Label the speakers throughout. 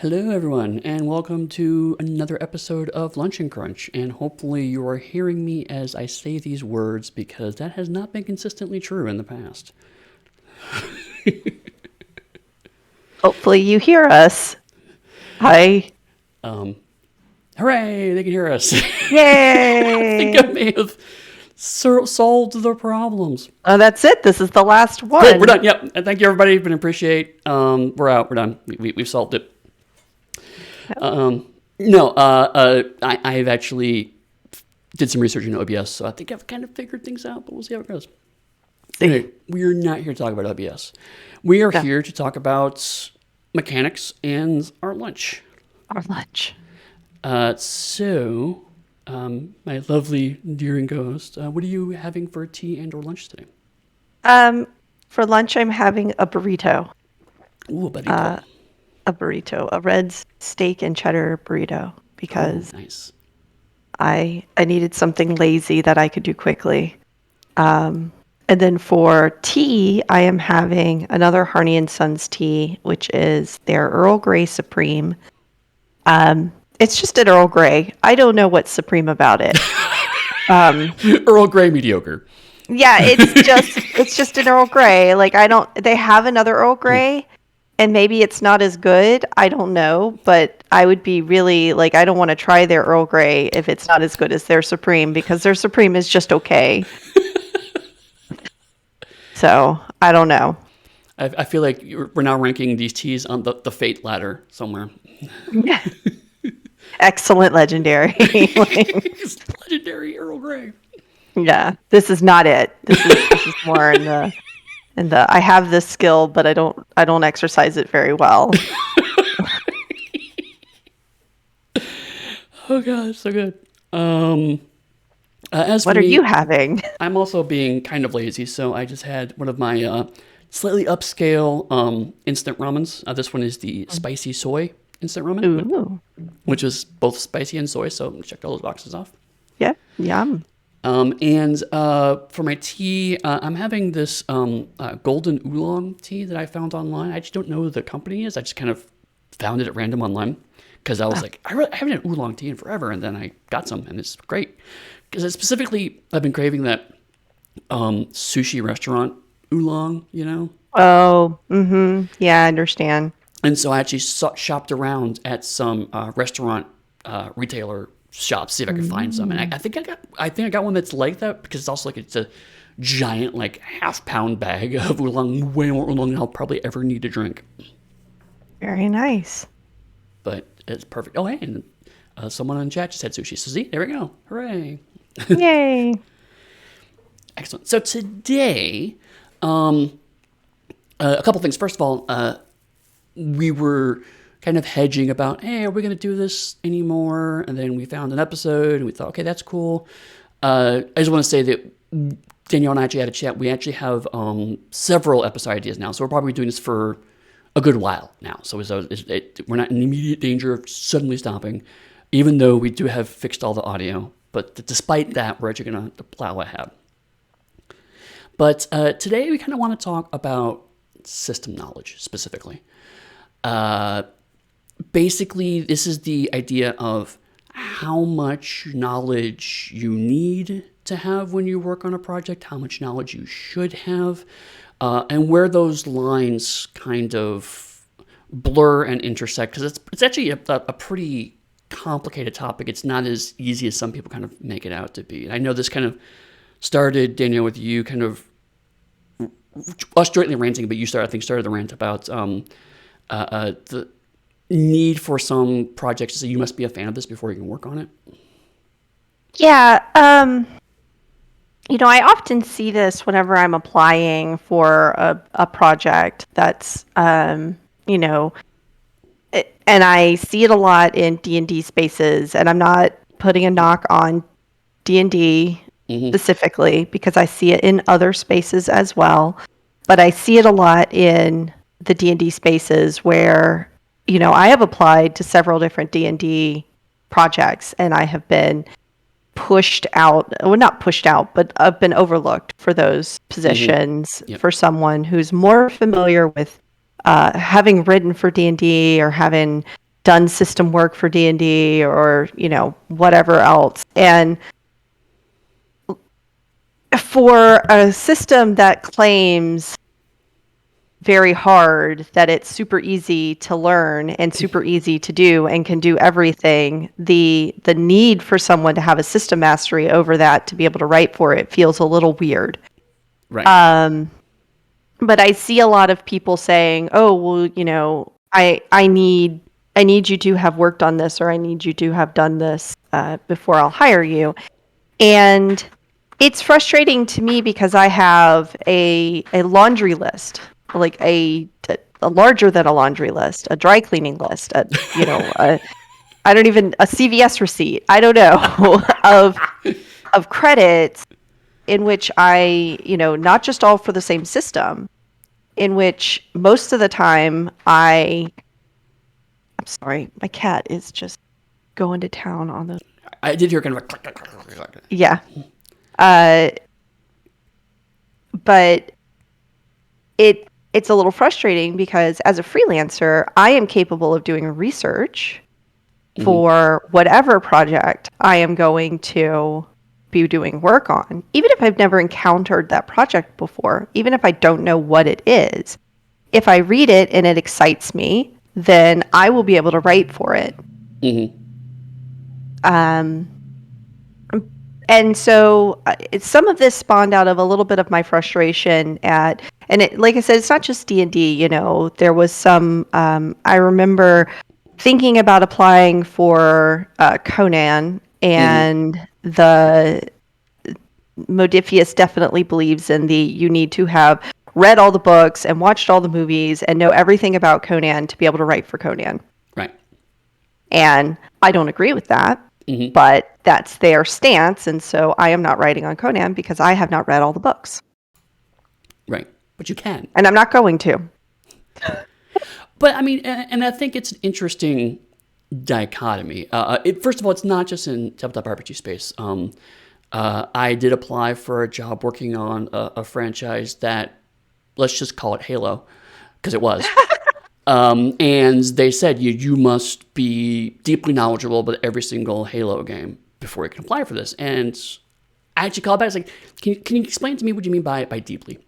Speaker 1: Hello, everyone, and welcome to another episode of Lunch and Crunch. And hopefully, you are hearing me as I say these words because that has not been consistently true in the past.
Speaker 2: Hopefully, you hear us. Hi.
Speaker 1: Hooray! They can hear us. I
Speaker 2: Yay!
Speaker 1: think I may have solved the problems.
Speaker 2: Oh, that's it. This is the last one.
Speaker 1: Great, we're done. Yep. And thank you, everybody. Been appreciate. We're out. We're done. We've solved it. I've actually did some research in OBS, so I think I've kind of figured things out, but we'll see how it goes. Anyway, we're not here to talk about OBS. We are here to talk about mechanics and our lunch.
Speaker 2: Our lunch.
Speaker 1: My lovely dear co-host, what are you having for tea and or lunch today?
Speaker 2: For lunch, I'm having a burrito.
Speaker 1: Ooh, a burrito.
Speaker 2: A red steak and cheddar burrito because
Speaker 1: nice.
Speaker 2: I needed something lazy that I could do quickly. And then for tea, I am having another Harney and Sons tea, which is their Earl Grey Supreme. It's just an Earl Grey. I don't know what's supreme about it.
Speaker 1: Earl Grey mediocre.
Speaker 2: Yeah, it's just an Earl Grey. They have another Earl Grey, and maybe it's not as good. I don't know, but I would be really I don't want to try their Earl Grey if it's not as good as their Supreme because their Supreme is just okay. So I don't know.
Speaker 1: I feel like we're now ranking these teas on the fate ladder somewhere.
Speaker 2: Yeah. Excellent, legendary.
Speaker 1: Legendary Earl Grey.
Speaker 2: Yeah, this is not it. This is more in the I have this skill, but I don't exercise it very well.
Speaker 1: Oh god, so good.
Speaker 2: What are you having?
Speaker 1: I'm also being kind of lazy, so I just had one of my slightly upscale instant ramens. This one is the spicy soy instant ramen, which is both spicy and soy, so checked all those boxes off.
Speaker 2: Yeah, yum.
Speaker 1: And for my tea, I'm having this golden oolong tea that I found online. I just don't know who the company is. I just kind of found it at random online because I was like, I haven't had oolong tea in forever, and then I got some, and it's great. Because specifically, I've been craving that sushi restaurant oolong, you know?
Speaker 2: Oh, yeah, I understand.
Speaker 1: And so I actually shopped around at some restaurant retailer shops, see if I could find some. And I think I got one that's like that because it's also it's a giant half-pound bag of oolong, way more oolong than I'll probably ever need to drink.
Speaker 2: Very nice.
Speaker 1: But it's perfect. Oh, hey, and someone in chat just said sushi. So see, there we go. Hooray.
Speaker 2: Yay.
Speaker 1: Excellent. So today, a couple things. First of all, we were kind of hedging about, hey, are we going to do this anymore? And then we found an episode and we thought, okay, that's cool. I just want to say that Danielle and I actually had a chat. We actually have several episode ideas now. So we're probably doing this for a good while now. So we're not in immediate danger of suddenly stopping, even though we do have fixed all the audio. But despite that, we're actually going to plow ahead. But today we kind of want to talk about system knowledge specifically. Basically, this is the idea of how much knowledge you need to have when you work on a project, how much knowledge you should have, and where those lines kind of blur and intersect. Because it's actually a pretty complicated topic. It's not as easy as some people kind of make it out to be. And I know this kind of started, Danielle, with you kind of us jointly ranting, but you started the rant about the need for some projects to say you must be a fan of this before you can work on it.
Speaker 2: Yeah. I often see this whenever I'm applying for a project that's, and I see it a lot in D&D spaces, and I'm not putting a knock on D&D specifically because I see it in other spaces as well, but I see it a lot in the D&D spaces where, I have applied to several different D&D projects and I have been pushed out, well, not pushed out, but I've been overlooked for those positions for someone who's more familiar with having written for D&D or having done system work for D&D or, whatever else. And for a system that claims very hard that it's super easy to learn and super easy to do and can do everything, the need for someone to have a system mastery over that to be able to write for it feels a little weird.
Speaker 1: Right.
Speaker 2: But I see a lot of people saying, "Oh, well, I need you to have worked on this, or I need you to have done this before I'll hire you." And it's frustrating to me because I have a laundry list, like a larger than a laundry list, a dry cleaning list, a CVS receipt. I don't know of credits in which I, not just all for the same system, in which most of the time I'm sorry, my cat is just going to town on the.
Speaker 1: I did hear kind of a click, click, click, click, click.
Speaker 2: Yeah. But it's a little frustrating because as a freelancer, I am capable of doing research for whatever project I am going to be doing work on, even if I've never encountered that project before, even if I don't know what it is. If I read it and it excites me, then I will be able to write for it. And so some of this spawned out of a little bit of my frustration like I said, it's not just D&D, there was some, I remember thinking about applying for Conan, and the Modifius definitely believes in you need to have read all the books and watched all the movies and know everything about Conan to be able to write for Conan.
Speaker 1: Right.
Speaker 2: And I don't agree with that, but that's their stance. And so I am not writing on Conan because I have not read all the books.
Speaker 1: Right. But you can.
Speaker 2: And I'm not going to.
Speaker 1: But I mean, and I think it's an interesting dichotomy. First of all, it's not just in tabletop RPG space. I did apply for a job working on a franchise that, let's just call it Halo, because it was. And they said you must be deeply knowledgeable about every single Halo game before you can apply for this. And I actually called back. I was like, can you explain to me what you mean by deeply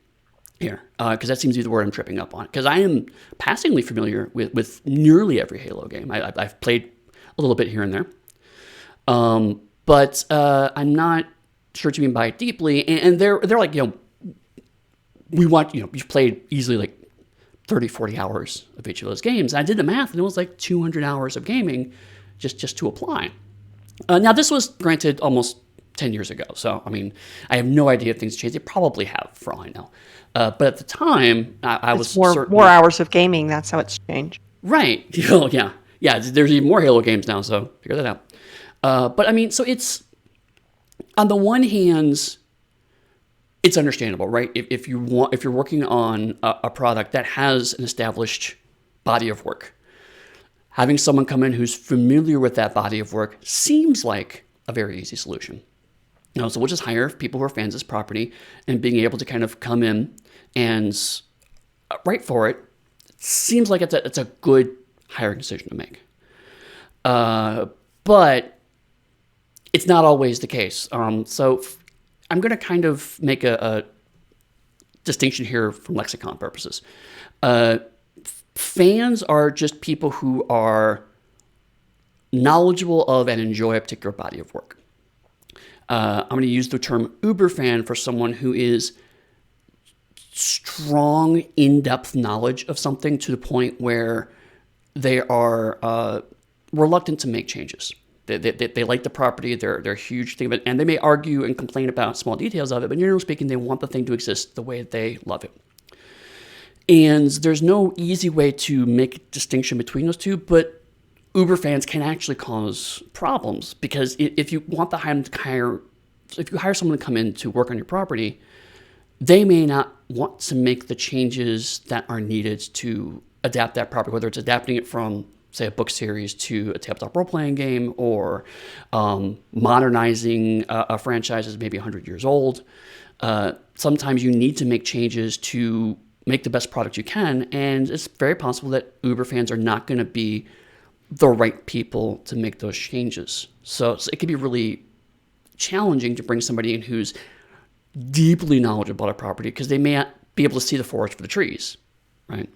Speaker 1: here? Because that seems to be the word I'm tripping up on. Because I am passingly familiar with nearly every Halo game. I've played a little bit here and there. But I'm not sure what you mean by deeply. And they're like, we want, you've played easily like 30, 40 hours of each of those games. And I did the math, and it was like 200 hours of gaming just to apply. Now, this was granted almost 10 years ago. So, I mean, I have no idea if things changed. They probably have, for all I know. But at the time, I was
Speaker 2: more hours of gaming. That's how it's changed.
Speaker 1: Right. Yeah. There's even more Halo games now, so figure that out. But I mean, so it's, on the one hand, it's understandable, right? If you're working on a product that has an established body of work, having someone come in who's familiar with that body of work seems like a very easy solution. So we'll just hire people who are fans of this property, and being able to kind of come in and write for it seems like it's a good hiring decision to make. But it's not always the case. So I'm going to kind of make a distinction here for lexicon purposes. Fans are just people who are knowledgeable of and enjoy a particular body of work. I'm going to use the term uber fan for someone who is strong, in-depth knowledge of something to the point where they are reluctant to make changes. They like the property, they're a huge thing of it, and they may argue and complain about small details of it, but generally speaking, they want the thing to exist the way they love it. And there's no easy way to make a distinction between those two, but Uber fans can actually cause problems, because if you hire someone to come in to work on your property, they may not want to make the changes that are needed to adapt that property, whether it's adapting it from, say, a book series to a tabletop role-playing game, or modernizing a franchise that's maybe 100 years old. Sometimes you need to make changes to make the best product you can, and it's very possible that Uber fans are not going to be the right people to make those changes. So it can be really challenging to bring somebody in who's deeply knowledgeable about a property because they may not be able to see the forest for the trees, right?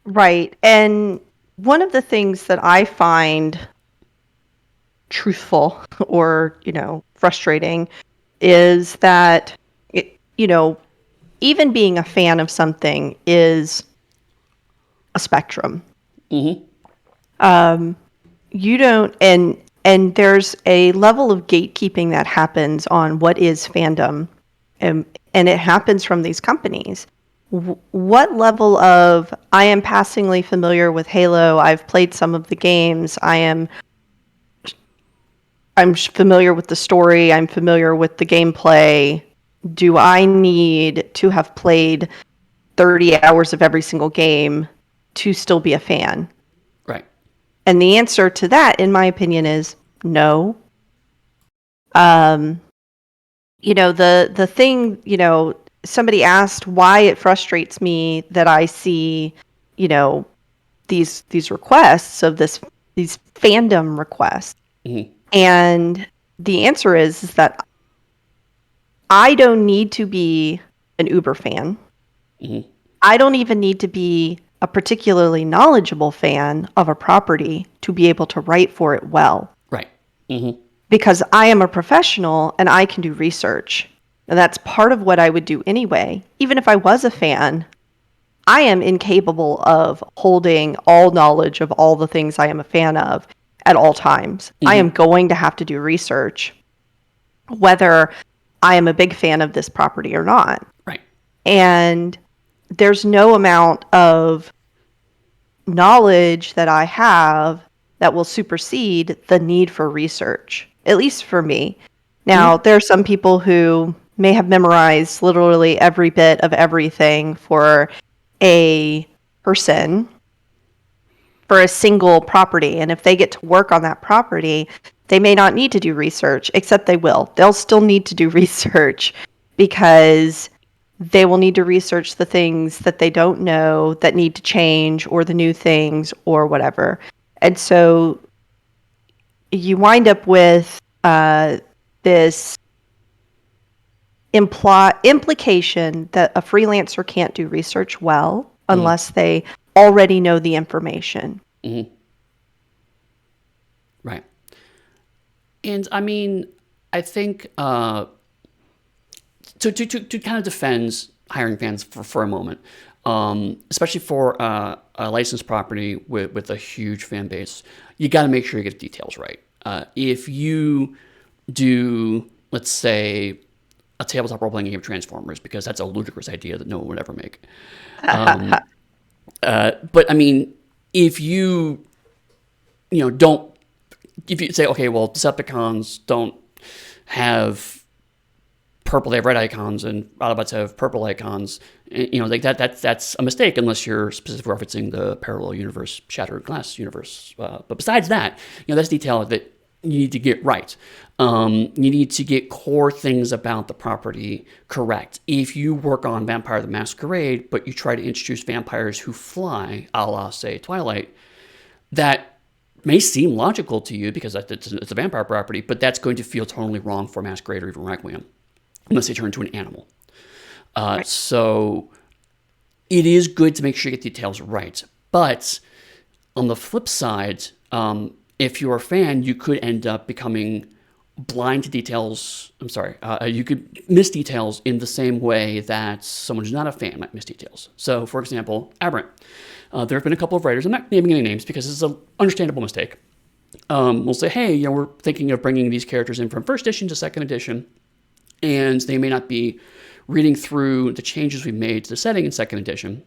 Speaker 2: Right. And one of the things that I find truthful or, frustrating is that, even being a fan of something is a spectrum.
Speaker 1: Mm-hmm.
Speaker 2: You don't, and there's a level of gatekeeping that happens on what is fandom, and it happens from these companies. What level of I am passingly familiar with Halo, I've played some of the games, I'm familiar with the story, I'm familiar with the gameplay. Do I need to have played 30 hours of every single game to still be a fan?
Speaker 1: Right.
Speaker 2: And the answer to that, in my opinion, is no. The thing, somebody asked why it frustrates me that I see, these requests of these fandom requests.
Speaker 1: Mm-hmm.
Speaker 2: And the answer is that I don't need to be an Uber fan.
Speaker 1: Mm-hmm.
Speaker 2: I don't even need to be a particularly knowledgeable fan of a property to be able to write for it well.
Speaker 1: Right. Mm-hmm.
Speaker 2: Because I am a professional and I can do research. And that's part of what I would do anyway. Even if I was a fan, I am incapable of holding all knowledge of all the things I am a fan of at all times.
Speaker 1: Mm-hmm.
Speaker 2: I am going to have to do research, whether I am a big fan of this property or not.
Speaker 1: Right.
Speaker 2: And there's no amount of knowledge that I have that will supersede the need for research, at least for me. Now, there are some people who may have memorized literally every bit of everything for a person, for a single property. And if they get to work on that property, they may not need to do research, except they will. They'll still need to do research because they will need to research the things that they don't know that need to change, or the new things, or whatever. And so you wind up with this implication that a freelancer can't do research well unless they already know the information.
Speaker 1: Mm-hmm. Right. And I mean, I think to kind of defend hiring fans for a moment, especially for a licensed property with a huge fan base, you got to make sure you get the details right. If you do, let's say, a tabletop role-playing game of Transformers, because that's a ludicrous idea that no one would ever make. But I mean, if you don't, if you say, okay, well, Decepticons don't have purple, they have red icons, and Autobots have purple icons, like that's a mistake unless you're specifically referencing the parallel universe, shattered glass universe. But besides that, that's detail that you need to get right. You need to get core things about the property correct. If you work on Vampire the Masquerade, but you try to introduce vampires who fly, a la, say, Twilight, that may seem logical to you because it's a vampire property, but that's going to feel totally wrong for Masquerade or even Requiem, unless they turn into an animal. Right. So it is good to make sure you get details right. But on the flip side, if you're a fan, you could end up becoming blind to details. You could miss details in the same way that someone who's not a fan might miss details. So, for example, Aberrant. There have been a couple of writers, I'm not naming any names because it's an understandable mistake. We'll say, hey, we're thinking of bringing these characters in from first edition to second edition, and they may not be reading through the changes we've made to the setting in second edition.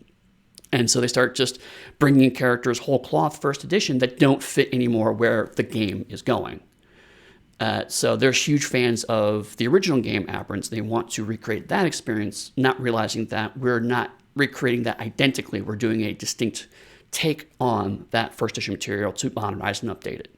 Speaker 1: And so they start just bringing in characters whole cloth first edition that don't fit anymore where the game is going. So they're huge fans of the original game, Aberrants. They want to recreate that experience, not realizing that we're not recreating that identically. We're doing a distinct take on that first edition material to modernize and update it.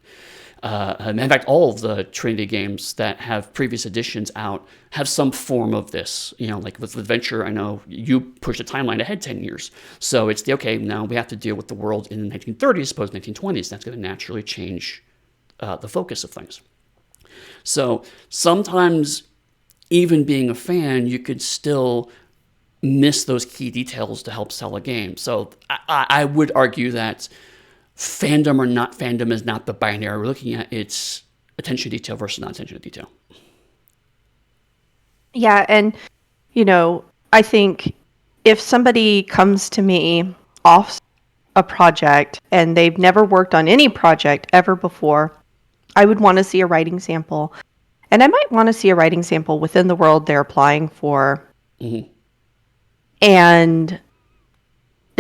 Speaker 1: In fact, all of the Trinity games that have previous editions out have some form of this. Like with Adventure, I know you push the timeline ahead 10 years. So it's now we have to deal with the world in the 1930s as opposed to 1920s. That's going to naturally change the focus of things. So sometimes, even being a fan, you could still miss those key details to help sell a game. So I would argue that fandom or not fandom is not the binary we're looking at. It's attention to detail versus not attention to detail.
Speaker 2: Yeah, and I think if somebody comes to me off a project and they've never worked on any project ever before, I would want to see a writing sample. And I might want to see a writing sample within the world they're applying for.
Speaker 1: Mm-hmm.
Speaker 2: And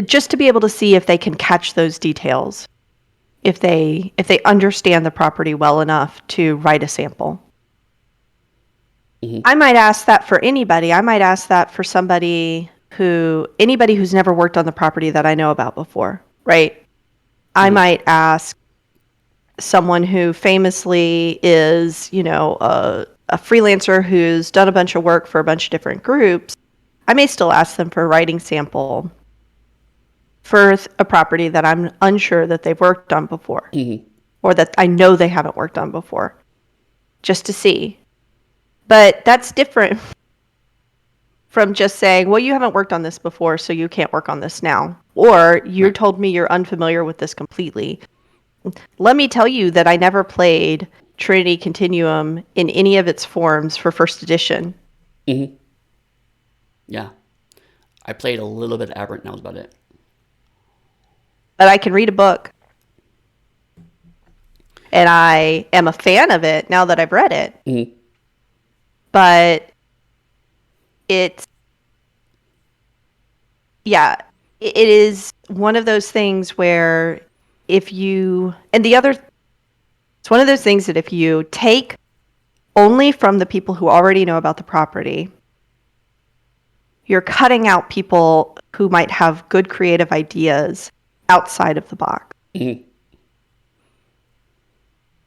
Speaker 2: just to be able to see if they can catch those details, if they understand the property well enough to write a sample.
Speaker 1: Mm-hmm.
Speaker 2: I might ask that for anybody. I might ask that for anybody who's never worked on the property that I know about before, right? Mm-hmm. I might ask someone who famously is, a freelancer who's done a bunch of work for a bunch of different groups. I may still ask them for a writing sample for a property that I'm unsure that they've worked on before,
Speaker 1: mm-hmm.
Speaker 2: or that I know they haven't worked on before, just to see. But that's different from just saying, well, you haven't worked on this before, so you can't work on this now. Or you told me you're unfamiliar with this completely. Let me tell you that I never played Trinity Continuum in any of its forms for first edition.
Speaker 1: Mm-hmm. Yeah. I played a little bit of Aberrant, and that was about it.
Speaker 2: But I can read a book. And I am a fan of it now that I've read it.
Speaker 1: Mm-hmm.
Speaker 2: But it is one of those things where it's one of those things that if you take only from the people who already know about the property, you're cutting out people who might have good creative ideas outside of the box.
Speaker 1: Mm-hmm.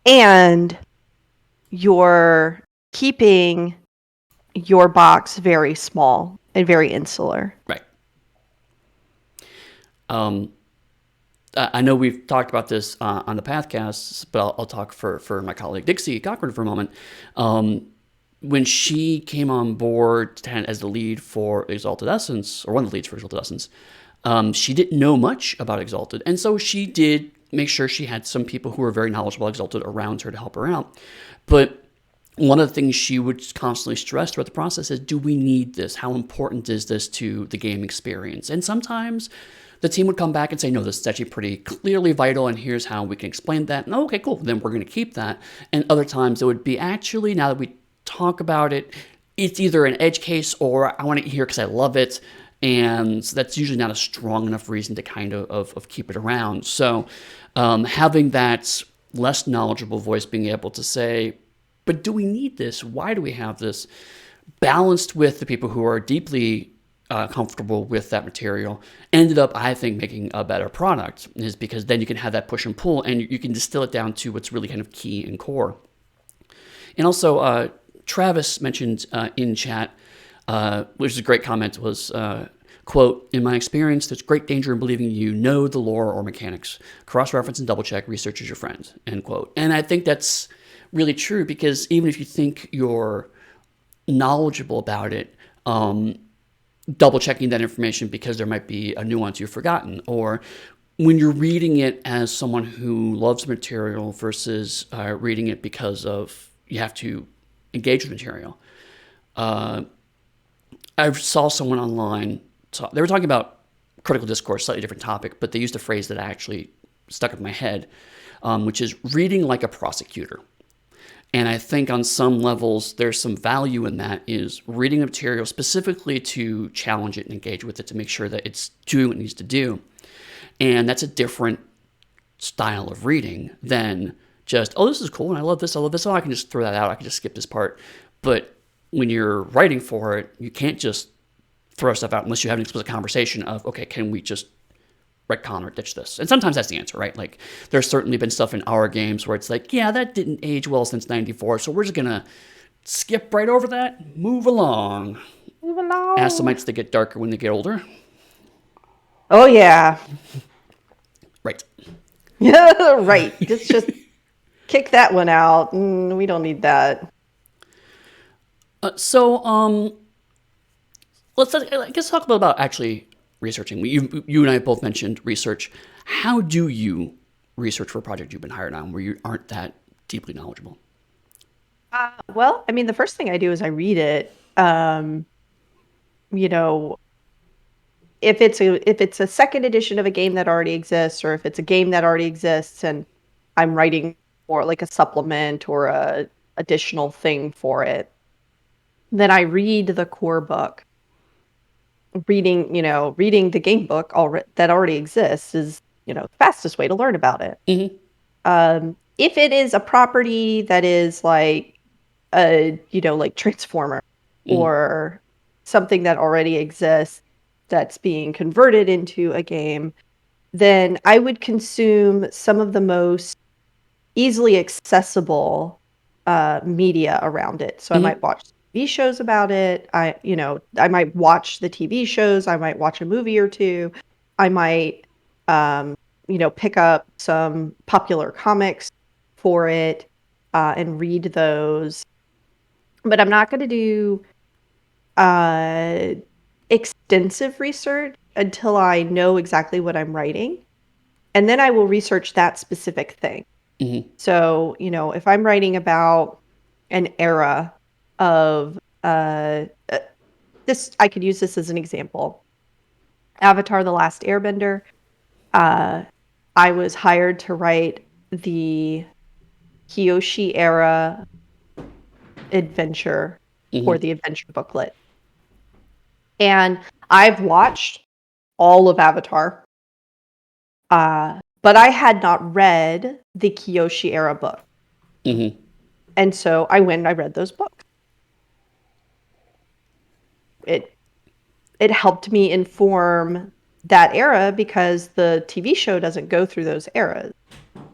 Speaker 2: And you're keeping your box very small and very insular.
Speaker 1: Right. I know we've talked about this on the Pathcasts, but I'll talk for my colleague Dixie Cochran for a moment. When she came on board as the lead for Exalted Essence, or one of the leads for Exalted Essence, she didn't know much about Exalted. And so she did make sure she had some people who were very knowledgeable about Exalted around her to help her out. But one of the things she would constantly stress throughout the process is, do we need this? How important is this to the game experience? And sometimes the team would come back and say, no, this is actually pretty clearly vital, and here's how we can explain that. And okay, cool, then we're going to keep that. And other times it would be, actually, now that we talk about it, it's either an edge case or I want it here because I love it. And that's usually not a strong enough reason to kind of keep it around. So having that less knowledgeable voice being able to say, but do we need this? Why do we have this? Balanced with the people who are deeply comfortable with that material, ended up, I think, making a better product, is because then you can have that push and pull, and you can distill it down to what's really kind of key and core. And also, Travis mentioned in chat, which is a great comment, was, quote, in my experience, there's great danger in believing you know the lore or mechanics. Cross-reference and double-check, research is your friend, end quote. And I think that's really true, because even if you think you're knowledgeable about it, double-checking that information because there might be a nuance you've forgotten, or when you're reading it as someone who loves material versus reading it because of you have to engage with material. I saw someone online, they were talking about critical discourse, slightly different topic, but they used a phrase that actually stuck in my head, which is reading like a prosecutor. And I think on some levels, there's some value in that, is reading the material specifically to challenge it and engage with it to make sure that it's doing what it needs to do. And that's a different style of reading than just, oh, this is cool and I love this, oh, I can just throw that out, I can just skip this part. But when you're writing for it, you can't just throw stuff out unless you have an explicit conversation of, okay, can we just retcon or ditch this. And sometimes that's the answer, right? Like, there's certainly been stuff in our games where it's like, yeah, that didn't age well since 94, so we're just going to skip right over that, move along.
Speaker 2: Move along.
Speaker 1: Ask the mites, they get darker when they get older.
Speaker 2: Oh, yeah.
Speaker 1: Right.
Speaker 2: Yeah, right. Just kick that one out. We don't need that.
Speaker 1: So, I guess talk about actually researching. You and I both mentioned research. How do you research for a project you've been hired on where you aren't that deeply knowledgeable?
Speaker 2: Well, I mean, the first thing I do is I read it. You know, if it's a second edition of a game that already exists, or if it's a game that already exists and I'm writing for like a supplement or a additional thing for it, then I read the core book. Reading the game book that already exists is, the fastest way to learn about it. If it is a property that is like like Transformer or something that already exists that's being converted into a game, then I would consume some of the most easily accessible media around it. So I might watch TV shows about it. I might watch the TV shows. I might watch a movie or two. I might, pick up some popular comics for it and read those. But I'm not going to do extensive research until I know exactly what I'm writing. And then I will research that specific thing. So, if I'm writing about an era of this, I could use this as an example. Avatar: The Last Airbender. I was hired to write the Kyoshi era adventure for the adventure booklet. And I've watched all of Avatar. But I had not read the Kyoshi era book. And so I went and I read those books. It helped me inform that era because the TV show doesn't go through those eras.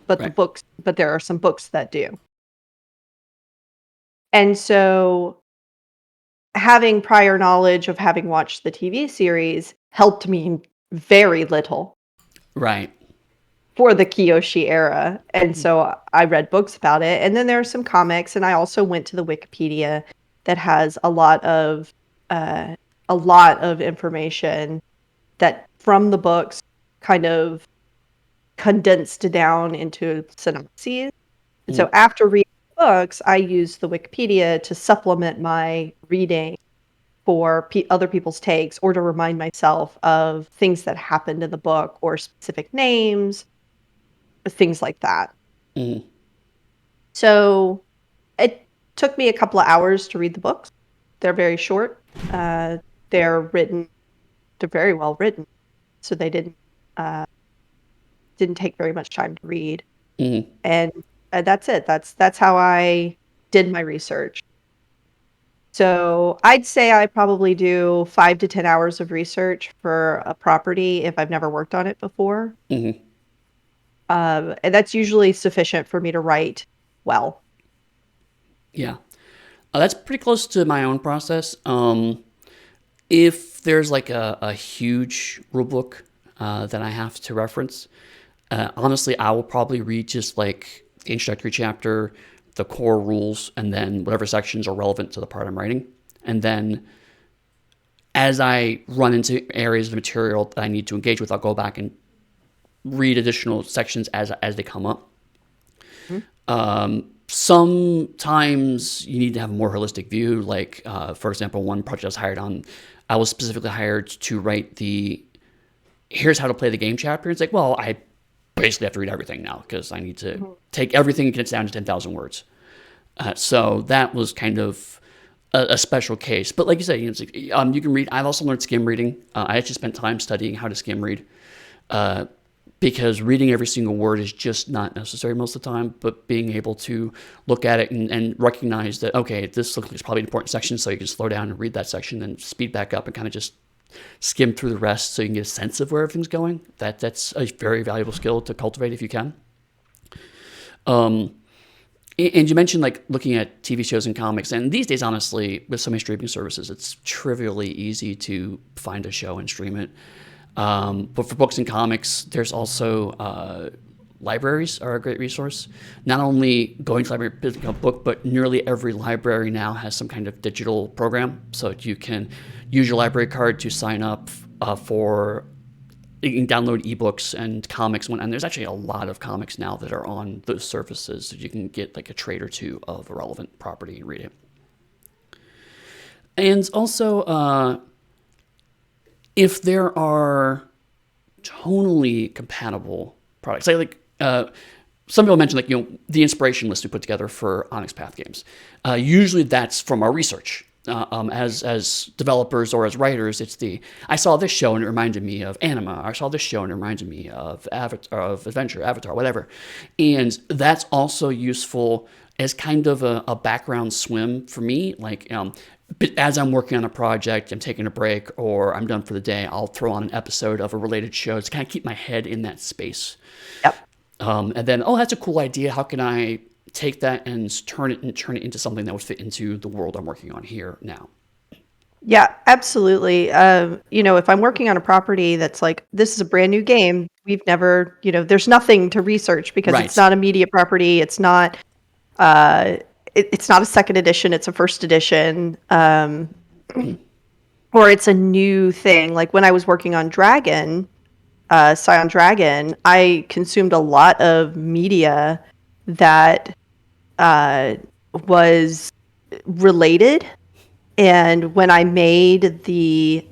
Speaker 2: But but there are some books that do. And so having prior knowledge of having watched the TV series helped me very little.
Speaker 1: Right.
Speaker 2: For the Kyoshi era. And so I read books about it. And then there are some comics, and I also went to the Wikipedia that has a lot of information that from the books kind of condensed down into synopses. And so after reading books, I use the Wikipedia to supplement my reading for other people's takes or to remind myself of things that happened in the book or specific names, things like that. So it took me a couple of hours to read the books. They're very short. They're very well written. So they didn't take very much time to read. And that's it. That's how I did my research. So I'd say I probably do 5 to 10 hours of research for a property if I've never worked on it before. And that's usually sufficient for me to write well.
Speaker 1: Yeah. That's pretty close to my own process. If there's like a huge rulebook that I have to reference, honestly, I will probably read just like the introductory chapter, the core rules, and then whatever sections are relevant to the part I'm writing. And then as I run into areas of material that I need to engage with, I'll go back and read additional sections as they come up. Sometimes you need to have a more holistic view. Like, for example, one project I was hired on, I was specifically hired to write here's how to play the game chapter. It's like, well, I basically have to read everything now because I need to take everything and get it down to 10,000 words. So that was kind of a special case. But like you said, it's like, you can read. I've also learned skim reading. I actually spent time studying how to skim read. Because reading every single word is just not necessary most of the time, but being able to look at it and recognize that, okay, this looks like it's probably an important section, so you can slow down and read that section and speed back up and kind of just skim through the rest so you can get a sense of where everything's going. That's a very valuable skill to cultivate if you can. And you mentioned like looking at TV shows and comics, and these days, honestly, with so many streaming services, it's trivially easy to find a show and stream it. But for books and comics, there's also libraries are a great resource. Not only going to library picking up a book, but nearly every library now has some kind of digital program, so you can use your library card to sign up for. You can download ebooks and comics, and there's actually a lot of comics now that are on those services, so you can get like a trade or two of a relevant property and read it. And also, if there are tonally compatible products, like some people mentioned, like the inspiration list we put together for Onyx Path games. Usually, that's from our research. As developers or as writers, it's I saw this show and it reminded me of Anima. I saw this show and it reminded me of Adventure, Avatar, whatever. And that's also useful as kind of a background swim for me. Like, but as I'm working on a project, I'm taking a break or I'm done for the day, I'll throw on an episode of a related show to kind of keep my head in that space.
Speaker 2: Yep.
Speaker 1: And then, that's a cool idea. How can I take that and turn it into something that would fit into the world I'm working on here now?
Speaker 2: Yeah, absolutely. If I'm working on a property that's like, this is a brand new game, we've never, there's nothing to research because
Speaker 1: Right.
Speaker 2: It's not a media property. It's not, it's not a second edition. It's a first edition. Or it's a new thing. Like when I was working on Scion Dragon, I consumed a lot of media that was related. And when I made the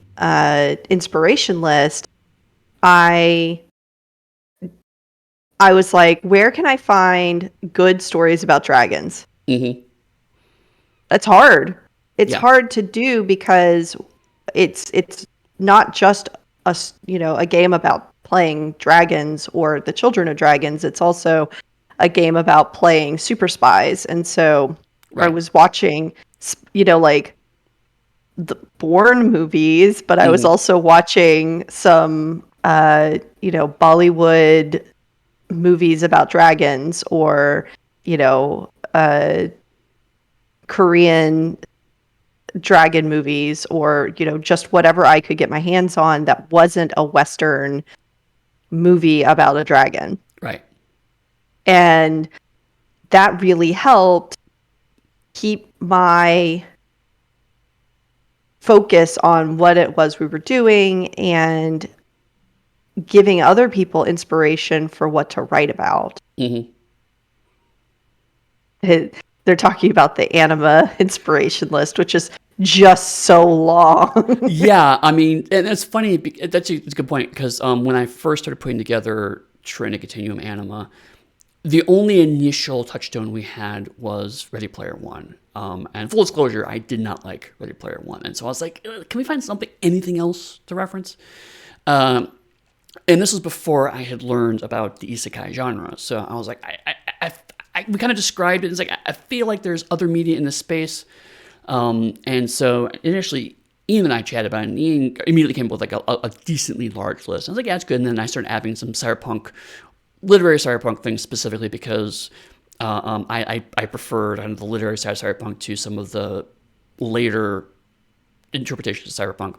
Speaker 2: inspiration list, I was like, where can I find good stories about dragons?
Speaker 1: Mm-hmm.
Speaker 2: That's hard. It's
Speaker 1: Yeah.
Speaker 2: hard to do because it's not just a game about playing dragons or the children of dragons. It's also a game about playing super spies. And so I
Speaker 1: Right.
Speaker 2: was watching, like the Bourne movies, but I was also watching some, Bollywood movies about dragons or, Korean dragon movies or, just whatever I could get my hands on that wasn't a Western movie about a dragon.
Speaker 1: Right.
Speaker 2: And that really helped keep my focus on what it was we were doing and giving other people inspiration for what to write about.
Speaker 1: Mm-hmm.
Speaker 2: They're talking about the Anima inspiration list, which is just so long.
Speaker 1: Yeah, I mean, and it's funny. That's a good point because when I first started putting together Trinity Continuum Anima, the only initial touchstone we had was Ready Player One. And full disclosure, I did not like Ready Player One, and so I was like, can we find anything else to reference? And this was before I had learned about the isekai genre. So I was like, we kind of described it as like, I feel like there's other media in this space. And so initially, Ian and I chatted about it, and Ian immediately came up with like a decently large list. I was like, yeah, that's good. And then I started adding some literary cyberpunk things specifically because I preferred kind of the literary side of cyberpunk to some of the later interpretations of cyberpunk,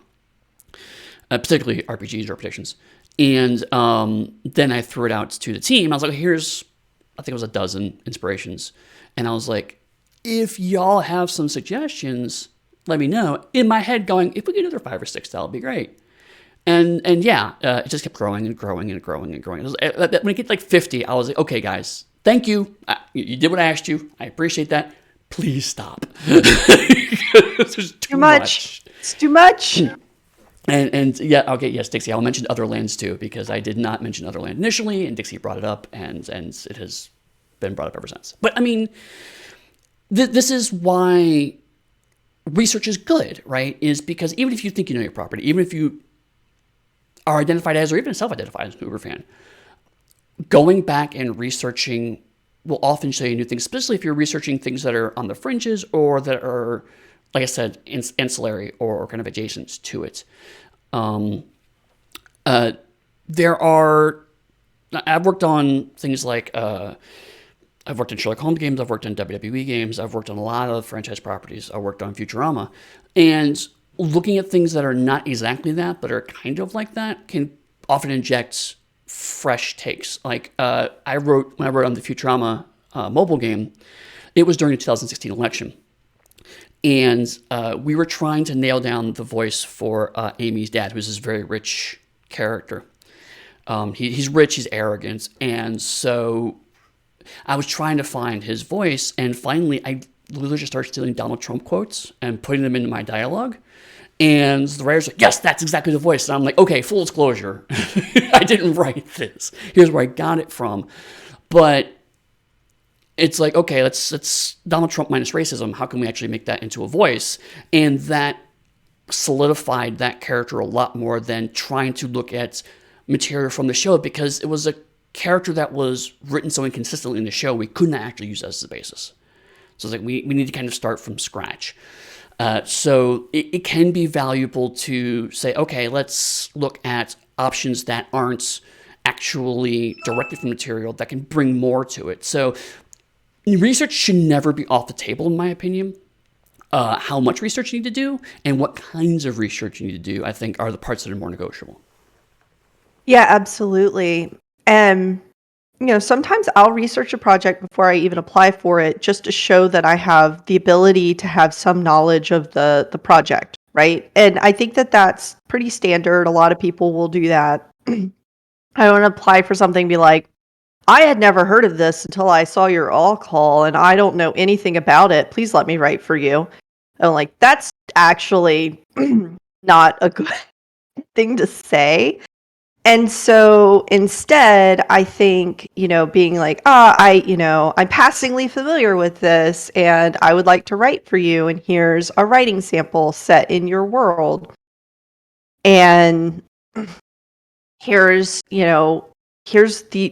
Speaker 1: particularly RPG interpretations. And then I threw it out to the team. I was like, I think it was a dozen inspirations. And I was like, if y'all have some suggestions, let me know. In my head going, if we get another 5 or 6, that'll be great. And yeah, it just kept growing and growing and growing and growing. When it get like 50, I was like, okay, guys, thank you. You did what I asked you. I appreciate that. Please stop. There's too much.
Speaker 2: It's too much.
Speaker 1: And yeah, okay, yes, Dixie, I'll mention other lands too, because I did not mention other land initially, and Dixie brought it up, and it has been brought up ever since. But I mean, this is why research is good, right? Is because even if you think you know your property, even if you are identified as, or even self-identified as an Uber fan, going back and researching will often show you new things, especially if you're researching things that are on the fringes or that are, like I said, ancillary or kind of adjacent to it. I've worked on things like I've worked in Sherlock Holmes games, I've worked on WWE games, I've worked on a lot of franchise properties, I've worked on Futurama, and looking at things that are not exactly that, but are kind of like that, can often inject fresh takes. Like when I wrote on the Futurama mobile game, it was during the 2016 election. And we were trying to nail down the voice for Amy's dad, who's this very rich character. He's rich, he's arrogant, and so I was trying to find his voice, and finally I literally just started stealing Donald Trump quotes and putting them into my dialogue. And the writer's like, yes, that's exactly the voice. And I'm like, okay, full disclosure. I didn't write this. Here's where I got it from. But it's like, okay, let's Donald Trump minus racism. How can we actually make that into a voice? And that solidified that character a lot more than trying to look at material from the show, because it was a character that was written so inconsistently in the show, we couldn't actually use that as the basis. So it's like we need to kind of start from scratch. So it can be valuable to say, okay, let's look at options that aren't actually directly from material that can bring more to it. So research should never be off the table, in my opinion. How much research you need to do and what kinds of research you need to do, I think, are the parts that are more negotiable.
Speaker 2: Yeah, absolutely. And, sometimes I'll research a project before I even apply for it, just to show that I have the ability to have some knowledge of the project, right? And I think that that's pretty standard. A lot of people will do that. I don't apply for something and be like, I had never heard of this until I saw your all call, and I don't know anything about it. Please let me write for you. And I'm like, that's actually not a good thing to say. And so instead, I think, being like, I'm passingly familiar with this and I would like to write for you. And here's a writing sample set in your world. And here's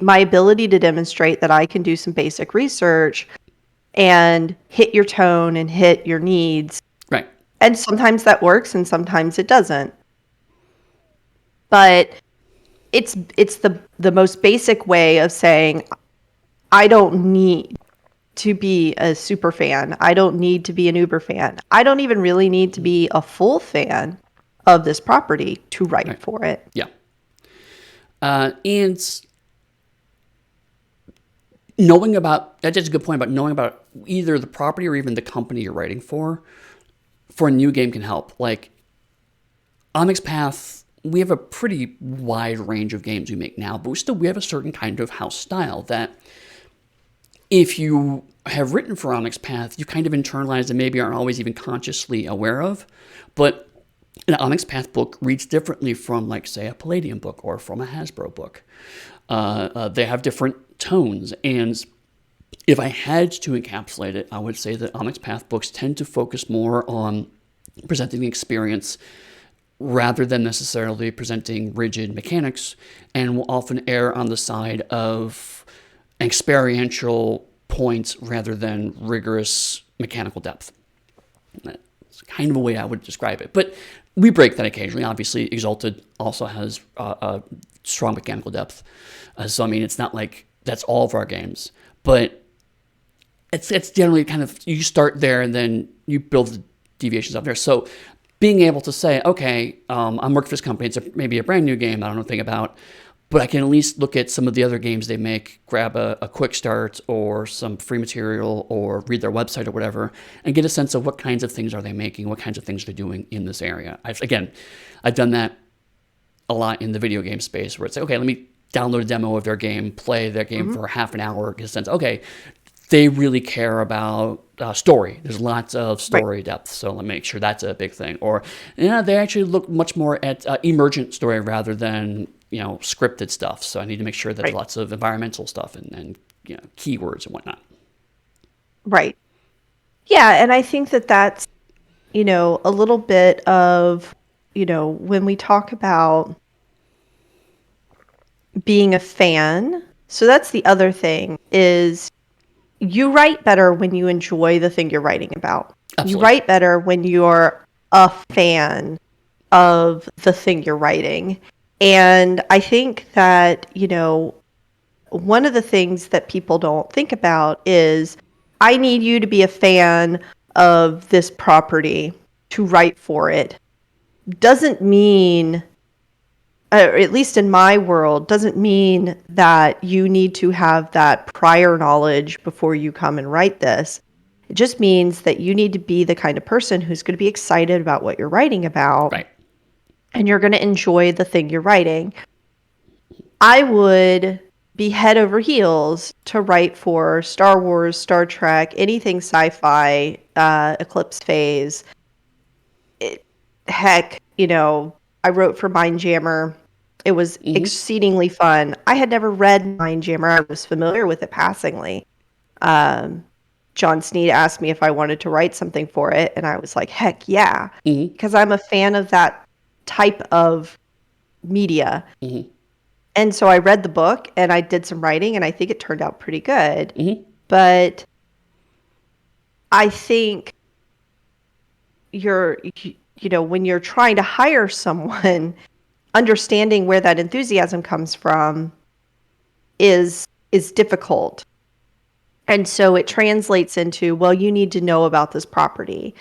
Speaker 2: my ability to demonstrate that I can do some basic research and hit your tone and hit your needs.
Speaker 1: Right.
Speaker 2: And sometimes that works and sometimes it doesn't. But it's the most basic way of saying, I don't need to be a super fan. I don't need to be an uber fan. I don't even really need to be a full fan of this property to write for it.
Speaker 1: Yeah. And knowing about, that's just a good point about knowing about either the property or even the company you're writing for a new game can help. Like Onyx Path, we have a pretty wide range of games we make now, but we have a certain kind of house style that if you have written for Onyx Path, you kind of internalize and maybe aren't always even consciously aware of. But an Onyx Path book reads differently from, like, say, a Palladium book or from a Hasbro book. They have different tones. And if I had to encapsulate it, I would say that Onyx Path books tend to focus more on presenting the experience rather than necessarily presenting rigid mechanics, and will often err on the side of experiential points rather than rigorous mechanical depth. That's kind of a way I would describe it. But we break that occasionally. Obviously, Exalted also has a strong mechanical depth. So, I mean, it's not like that's all of our games. But it's generally kind of, you start there and then you build the deviations up there. So being able to say, okay, I'm working for this company, it's maybe a brand new game I don't know anything about, but I can at least look at some of the other games they make, grab a quick start or some free material or read their website or whatever, and get a sense of what kinds of things are they making, what kinds of things they're doing in this area. I've done that a lot in the video game space, where it's like, okay, let me download a demo of their game, play their game for half an hour, get a sense, okay, they really care about story. There's lots of story depth, so let me make sure that's a big thing. Or they actually look much more at emergent story rather than scripted stuff. So I need to make sure that there's lots of environmental stuff and keywords and whatnot.
Speaker 2: Right. Yeah, and I think that that's a little bit of when we talk about being a fan. So that's the other thing is, you write better when you enjoy the thing you're writing about.
Speaker 1: Absolutely.
Speaker 2: You write better when you're a fan of the thing you're writing. And I think that, one of the things that people don't think about is I need you to be a fan of this property to write for it. Doesn't mean, or at least in my world, doesn't mean that you need to have that prior knowledge before you come and write this. It just means that you need to be the kind of person who's going to be excited about what you're writing about.
Speaker 1: Right.
Speaker 2: And you're going to enjoy the thing you're writing. I would be head over heels to write for Star Wars, Star Trek, anything sci-fi, Eclipse Phase. Heck, I wrote for Mindjammer. It was exceedingly fun. I had never read Mindjammer. I was familiar with it passingly. John Sneed asked me if I wanted to write something for it, and I was like, heck yeah, because I'm a fan of that type of media. And so I read the book, and I did some writing, and I think it turned out pretty good. But I think when you're trying to hire someone, understanding where that enthusiasm comes from is difficult. And so it translates into, well, you need to know about this property.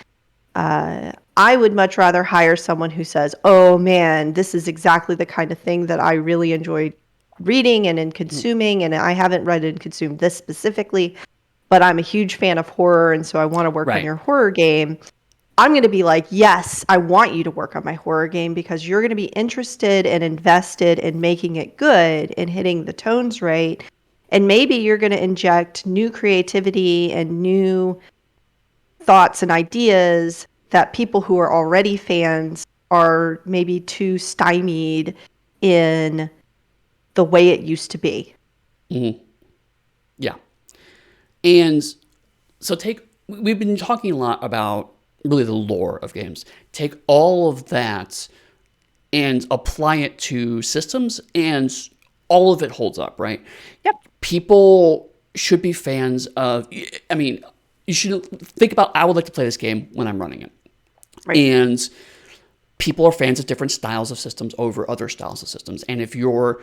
Speaker 2: I would much rather hire someone who says, oh man, this is exactly the kind of thing that I really enjoy reading and consuming, and I haven't read and consumed this specifically, but I'm a huge fan of horror, and so I want to work on your horror game. I'm going to be like, yes, I want you to work on my horror game because you're going to be interested and invested in making it good and hitting the tones right. And maybe you're going to inject new creativity and new thoughts and ideas that people who are already fans are maybe too stymied in the way it used to be.
Speaker 1: Yeah. And so we've been talking a lot about really the lore of games. Take all of that and apply it to systems, and all of it holds up, right?
Speaker 2: Yep.
Speaker 1: People should be fans of, you should think about, I would like to play this game when I'm running it.
Speaker 2: Right.
Speaker 1: And people are fans of different styles of systems over other styles of systems. And if you're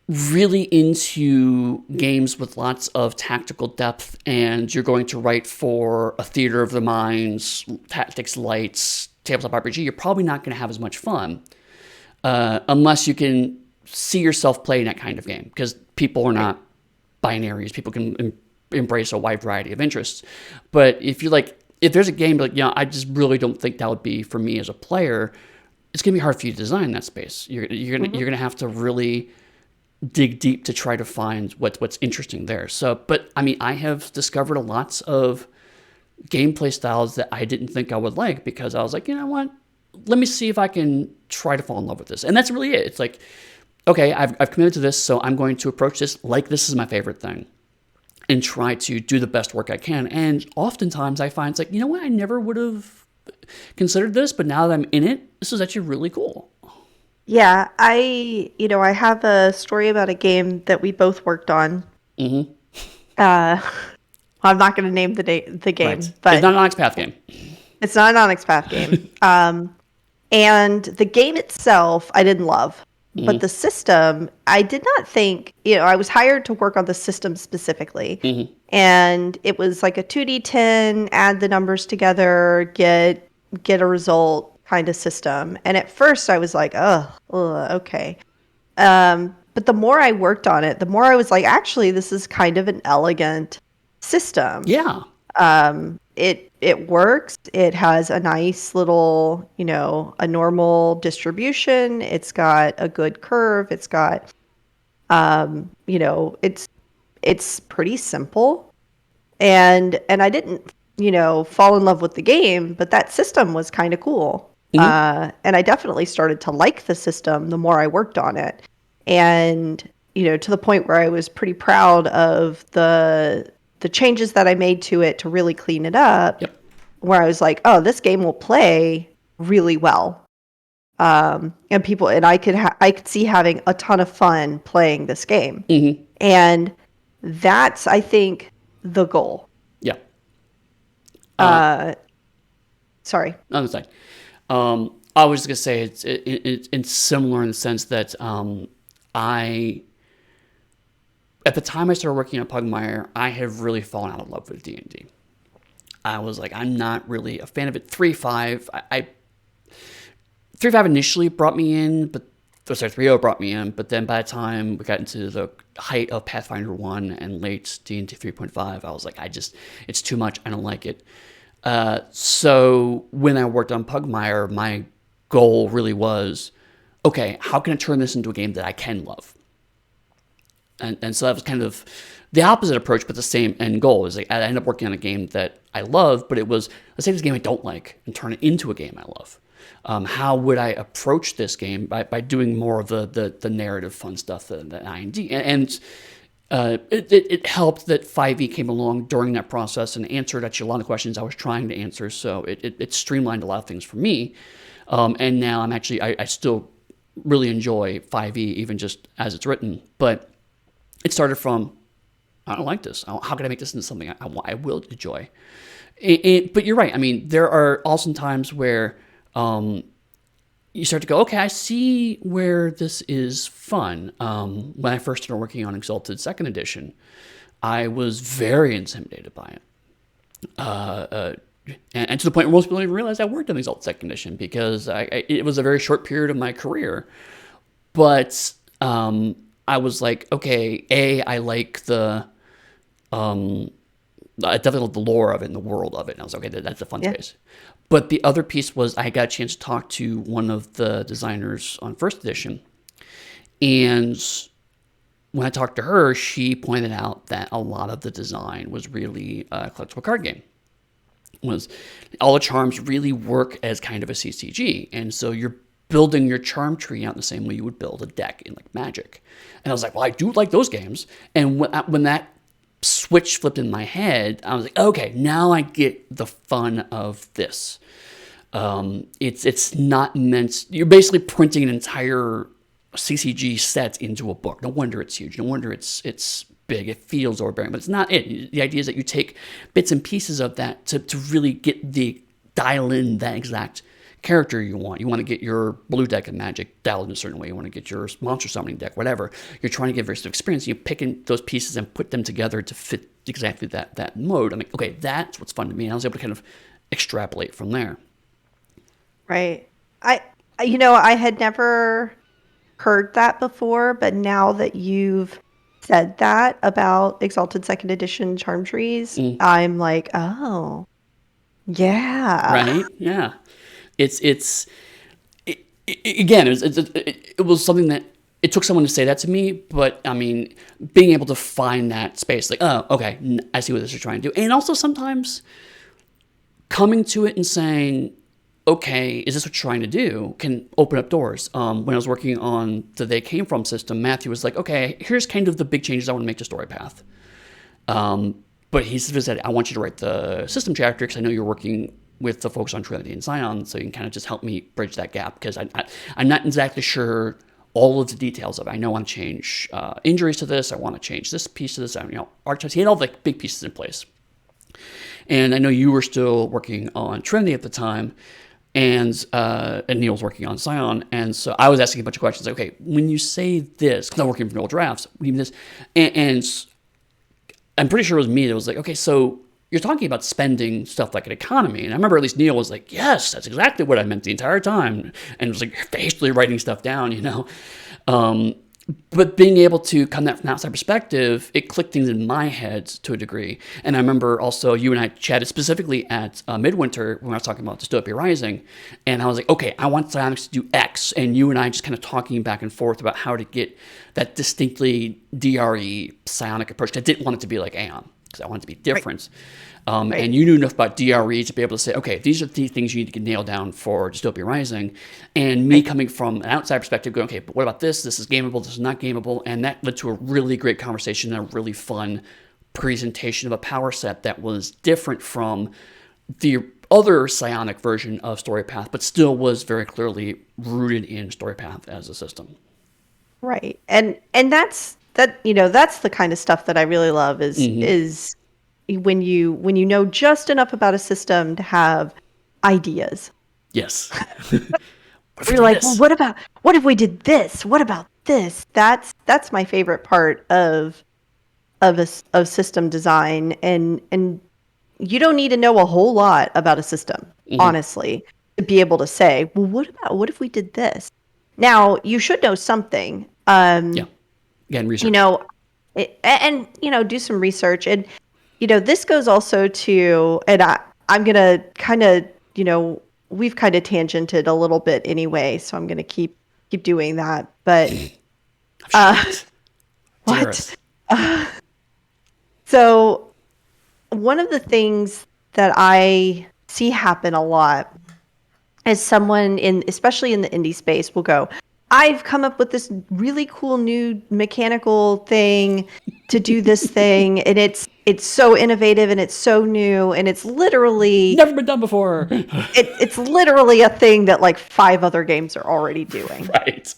Speaker 1: really into games with lots of tactical depth and you're going to write for a theater of the minds, tactics lights, tabletop RPG, you're probably not going to have as much fun unless you can see yourself playing that kind of game, because people are not binaries. People can embrace a wide variety of interests. But if there's a game like, I just really don't think that would be for me as a player, it's going to be hard for you to design that space. You're going to have to really dig deep to try to find what's interesting there. So, but I have discovered lots of gameplay styles that I didn't think I would like, because I was like, you know what? Let me see if I can try to fall in love with this. And that's really it. It's like, okay, I've committed to this, so I'm going to approach this like this is my favorite thing and try to do the best work I can. And oftentimes I find it's like, you know what? I never would have considered this, but now that I'm in it, this is actually really cool.
Speaker 2: Yeah, I have a story about a game that we both worked on. I'm not going to name the game,
Speaker 1: Right.
Speaker 2: but
Speaker 1: It's not an Onyx Path game.
Speaker 2: It's not an Onyx Path game. And the game itself, I didn't love. But the system, I did not think, I was hired to work on the system specifically. And it was like a 2D10, add the numbers together, get a result kind of system. And at first I was like, okay. But the more I worked on it, the more I was like, actually, this is kind of an elegant system.
Speaker 1: Yeah.
Speaker 2: It works. It has a nice little, a normal distribution. It's got a good curve. It's got, it's pretty simple. And I didn't, fall in love with the game, but that system was kind of cool. And I definitely started to like the system the more I worked on it. And, to the point where I was pretty proud of the changes that I made to it to really clean it up.
Speaker 1: Yep.
Speaker 2: Where I was like, oh, this game will play really well. And I could see having a ton of fun playing this game. And that's, I think, the goal.
Speaker 1: Yeah.
Speaker 2: Sorry.
Speaker 1: I'm sorry. I was gonna say it's similar in the sense that I at the time I started working at Pugmire, I have really fallen out of love with D&D. I was like, I'm not really a fan of it. 3.5, I 3.5 initially brought me in, but 3.0 brought me in, but then by the time we got into the height of Pathfinder 1 and late D&D 3.5, I was like, it's too much. I don't like it. So when I worked on Pugmire, my goal really was, okay, how can I turn this into a game that I can love? And so that was kind of the opposite approach, but the same end goal. Is like I ended up working on a game that I love, but it was, let's take this game I don't like and turn it into a game I love. How would I approach this game by doing more of the narrative fun stuff, the I&D? And it helped that 5e came along during that process and answered actually a lot of questions I was trying to answer. So it streamlined a lot of things for me. And now I still really enjoy 5e, even just as it's written. But it started from, I don't like this. How can I make this into something I will enjoy? But you're right. I mean, there are also times where you start to go, okay, I see where this is fun. When I first started working on Exalted 2nd Edition, I was very intimidated by it. And to the point where most people don't even realize I worked on Exalted 2nd Edition because it was a very short period of my career. But I was like, okay, I like I definitely love the lore of it and the world of it. And I was like, okay, that's a fun space. But the other piece was I got a chance to talk to one of the designers on first edition. And when I talked to her, she pointed out that a lot of the design was really a collectible card game. All the charms really work as kind of a CCG. And so you're building your charm tree out in the same way you would build a deck in like Magic. And I was like, well, I do like those games. And when that switch flipped in my head, I was like, okay, now I get the fun of this. It's not meant, you're basically printing an entire CCG set into a book. No wonder it's huge. No wonder it's big. It feels overbearing, but it's not it. The idea is that you take bits and pieces of that to really dial in that exact character you want. You want to get your blue deck of Magic dialed in a certain way. You want to get your monster summoning deck, whatever. You're trying to get a versatile experience. You're picking those pieces and put them together to fit exactly that mode. I'm like, okay, that's what's fun to me. And I was able to kind of extrapolate from there.
Speaker 2: Right. I had never heard that before, but now that you've said that about Exalted 2nd Edition charm trees, I'm like, oh, yeah.
Speaker 1: Right? Yeah. Again, it was something that it took someone to say that to me, but I mean, being able to find that space, like, oh, okay, I see what this is trying to do. And also sometimes coming to it and saying, okay, is this what you're trying to do, can open up doors. When I was working on the They Came From system, Matthew was like, okay, here's kind of the big changes I want to make to Storypath. But he said, I want you to write the system chapter because I know you're working with the folks on Trinity and Scion, so you can kind of just help me bridge that gap because I'm not exactly sure all of the details of it. I know I want to change injuries to this. I want to change this piece to this. Archetypes. He had all the big pieces in place. And I know you were still working on Trinity at the time, and Neil was working on Scion. And so I was asking a bunch of questions. Like, okay, when you say this, because I'm working from old drafts, what do you mean this? And I'm pretty sure it was me that was like, okay, so you're talking about spending stuff like an economy. And I remember at least Neil was like, yes, that's exactly what I meant the entire time. And it was like hastily writing stuff down, But being able to come from an outside perspective, it clicked things in my head to a degree. And I remember also you and I chatted specifically at Midwinter when I was talking about Dystopia Rising. And I was like, okay, I want Psionics to do X. And you and I just kind of talking back and forth about how to get that distinctly DRE psionic approach. I didn't want it to be like Aeon because I wanted it to be different. Right. And you knew enough about DRE to be able to say, okay, these are the things you need to get nailed down for Dystopia Rising. And me coming from an outside perspective going, okay, but what about this? This is gameable, this is not gameable. And that led to a really great conversation and a really fun presentation of a power set that was different from the other psionic version of Storypath, but still was very clearly rooted in Storypath as a system.
Speaker 2: Right. And that's the kind of stuff that I really love is when you know just enough about a system to have ideas.
Speaker 1: Yes.
Speaker 2: We're like, well, what if we did this? What about this? That's my favorite part of system design, and you don't need to know a whole lot about a system, honestly, to be able to say, well, what if we did this? Now, you should know something.
Speaker 1: Yeah. Again, research.
Speaker 2: You know, and do some research, and this goes also to, and I'm gonna kind of, we've kind of tangented a little bit anyway, so I'm gonna keep doing that. But what? So one of the things that I see happen a lot is someone especially in the indie space, will go, I've come up with this really cool new mechanical thing to do this thing, and it's so innovative and it's so new, and it's literally
Speaker 1: never been done before.
Speaker 2: It's literally a thing that like 5 other games are already doing.
Speaker 1: Right.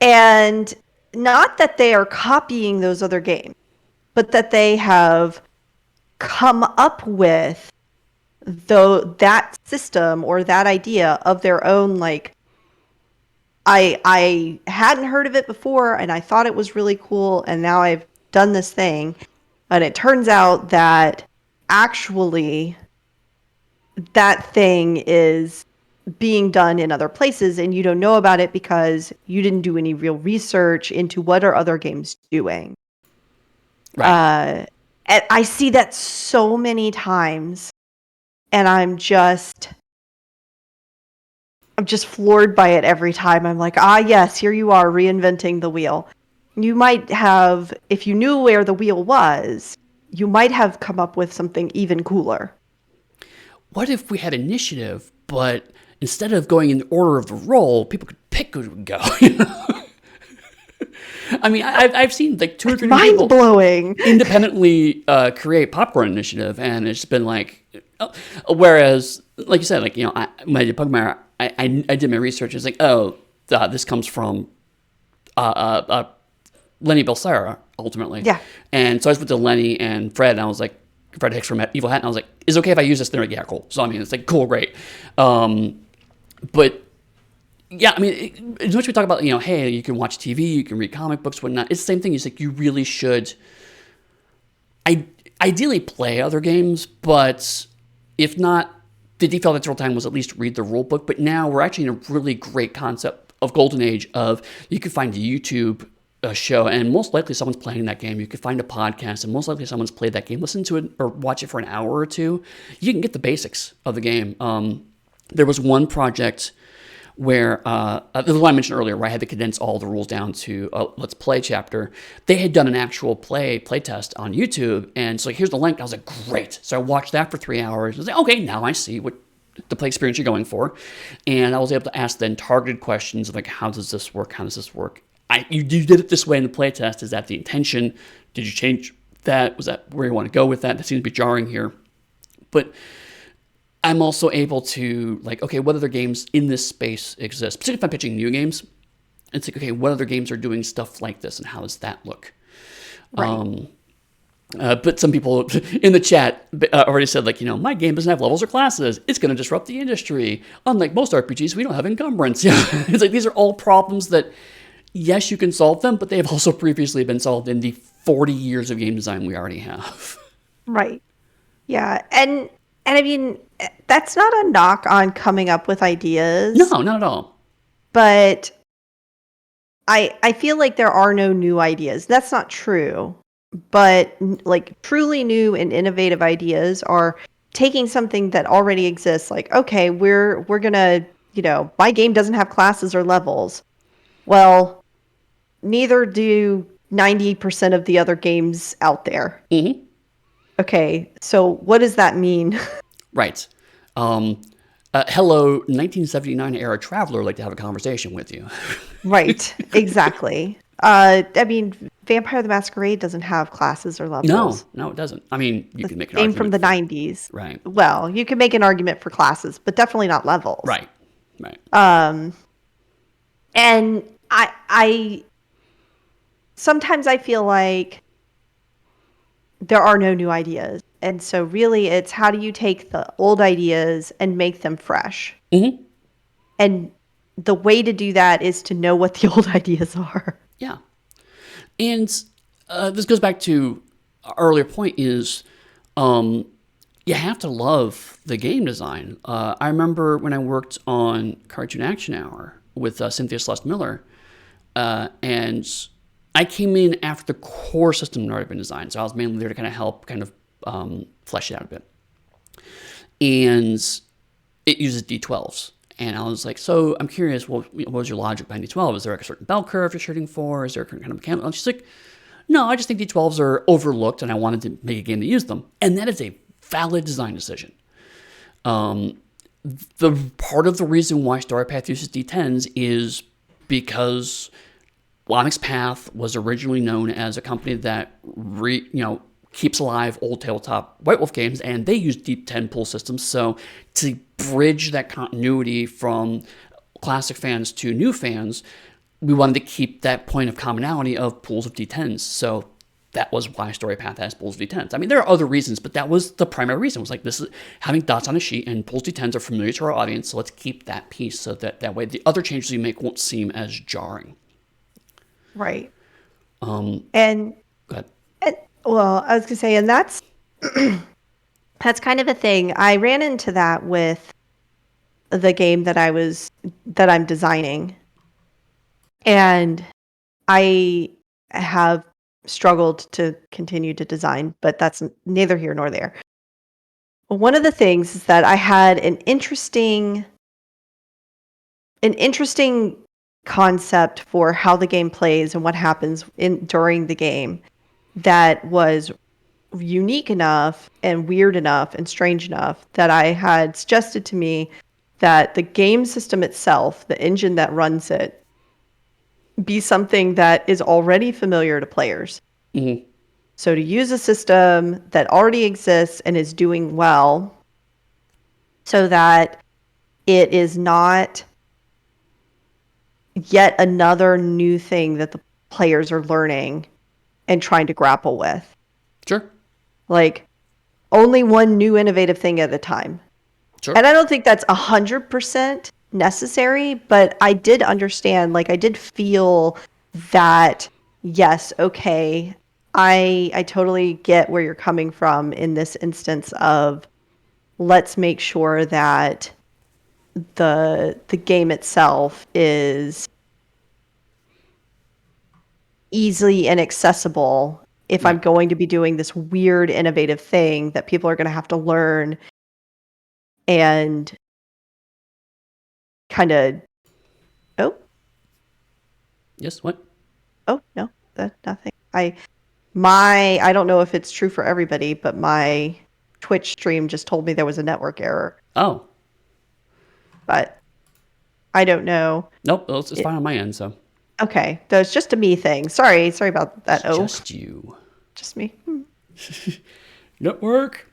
Speaker 2: And not that they are copying those other games, but that they have come up with that system or that idea of their own. Like, I hadn't heard of it before, and I thought it was really cool, and now I've done this thing, and it turns out that actually that thing is being done in other places, and you don't know about it because you didn't do any real research into what are other games doing.
Speaker 1: Right.
Speaker 2: And I see that so many times, and I'm just floored by it every time. I'm like, yes, here you are reinventing the wheel. You might have, if you knew where the wheel was, you might have come up with something even cooler.
Speaker 1: What if we had initiative, but instead of going in the order of the roll, people could pick who would go? I mean, I've seen like 2 or 3 people
Speaker 2: mind-blowing
Speaker 1: independently create Popcorn Initiative, and it's been like, whereas, like you said, like, when I did Pugmire, I did my research. It's like, this comes from Lenny Belcera, ultimately.
Speaker 2: Yeah.
Speaker 1: And so I went to Lenny and Fred, and I was like, Fred Hicks from Evil Hat, and I was like, is it okay if I use this? They're like, yeah, cool. So, I mean, it's like, cool, great. But, yeah, I mean, as much as we talk about, hey, you can watch TV, you can read comic books, whatnot, it's the same thing. It's like, you really should ideally play other games, but if not, the default natural time was at least read the rule book. But now we're actually in a really great concept of Golden Age of you can find a YouTube show, and most likely someone's playing that game. You could find a podcast, and most likely someone's played that game. Listen to it or watch it for an hour or two. You can get the basics of the game. There was one project where, the one I mentioned earlier, where I had to condense all the rules down to a Let's Play chapter. They had done an actual play test on YouTube, and so here's the link. I was like, great. So I watched that for 3 hours. I was like, okay, now I see what the play experience you're going for. And I was able to ask then targeted questions of like, how does this work? How does this work? You did it this way in the play test. Is that the intention? Did you change that? Was that where you want to go with that? That seems to be jarring here. But I'm also able to, like, okay, what other games in this space exist? Particularly if I'm pitching new games. It's like, okay, what other games are doing stuff like this, and how does that look?
Speaker 2: Right.
Speaker 1: But some people in the chat already said, like, my game doesn't have levels or classes. It's going to disrupt the industry. Unlike most RPGs, we don't have encumbrance. It's like these are all problems that, yes, you can solve them, but they have also previously been solved in the 40 years of game design we already have.
Speaker 2: Right. Yeah. And I mean, that's not a knock on coming up with ideas.
Speaker 1: No, not at all.
Speaker 2: But I feel like there are no new ideas. That's not true. But like truly new and innovative ideas are taking something that already exists. Like, okay, we're gonna, my game doesn't have classes or levels. Well, neither do 90% of the other games out there.
Speaker 1: Mm-hmm.
Speaker 2: Okay, so what does that mean?
Speaker 1: Right. Hello, 1979 era traveler, like to have a conversation with you.
Speaker 2: Right, exactly. I mean, Vampire the Masquerade doesn't have classes or levels.
Speaker 1: No, it doesn't. I mean, you can make an
Speaker 2: game
Speaker 1: argument
Speaker 2: from the 90s.
Speaker 1: Right.
Speaker 2: Well, you can make an argument for classes, but definitely not levels.
Speaker 1: Right.
Speaker 2: And I sometimes I feel like there are no new ideas. And so really it's how do you take the old ideas and make them fresh?
Speaker 1: Mm-hmm.
Speaker 2: And the way to do that is to know what the old ideas are.
Speaker 1: Yeah. And this goes back to our earlier point is you have to love the game design. I remember when I worked on Cartoon Action Hour with Cynthia Celeste Miller, and I came in after the core system had already been designed. So I was mainly there to kind of help flesh it out a bit. And it uses D12s. And I was like, so I'm curious, what was your logic behind D12? Is there a certain bell curve you're shooting for? Is there a kind of mechanical? And she's like, no, I just think D12s are overlooked, and I wanted to make a game that used them. And that is a valid design decision. The part of the reason why Storypath uses D10s is because Onyx Path was originally known as a company that keeps alive old tabletop White Wolf games, and they use deep 10 pool systems. So to bridge that continuity from classic fans to new fans, we wanted to keep that point of commonality of pools of D10s. So that was why Storypath has pools of D10s. I mean, there are other reasons, but that was the primary reason. It was like, this is having dots on a sheet, and pools D10s are familiar to our audience, so let's keep that piece so that way the other changes you make won't seem as jarring.
Speaker 2: Right.
Speaker 1: And go ahead.
Speaker 2: Well, I was going to say, and that's that's kind of a thing. I ran into that with the game that I'm designing. And I have struggled to continue to design, but that's neither here nor there. One of the things is that I had an interesting concept for how the game plays and what happens during the game that was unique enough and weird enough and strange enough that I had suggested to me that the game system itself, the engine that runs it, be something that is already familiar to players.
Speaker 1: Mm-hmm.
Speaker 2: So to use a system that already exists and is doing well so that it is not yet another new thing that the players are learning and trying to grapple with.
Speaker 1: Sure.
Speaker 2: Like, only one new innovative thing at a time.
Speaker 1: Sure.
Speaker 2: And I don't think that's 100% necessary, but I did understand, like, I did feel that, yes, okay, I totally get where you're coming from in this instance of let's make sure that the game itself is easily and accessible if I'm going to be doing this weird, innovative thing that people are going to have to learn and kind of... Oh?
Speaker 1: Yes, what?
Speaker 2: Oh, no, nothing. I don't know if it's true for everybody, but my Twitch stream just told me there was a network error.
Speaker 1: Oh.
Speaker 2: But I don't know.
Speaker 1: Nope, it's fine on my end, so...
Speaker 2: Okay, so it's just a me thing. Sorry about that.
Speaker 1: Just you.
Speaker 2: Just me.
Speaker 1: Network.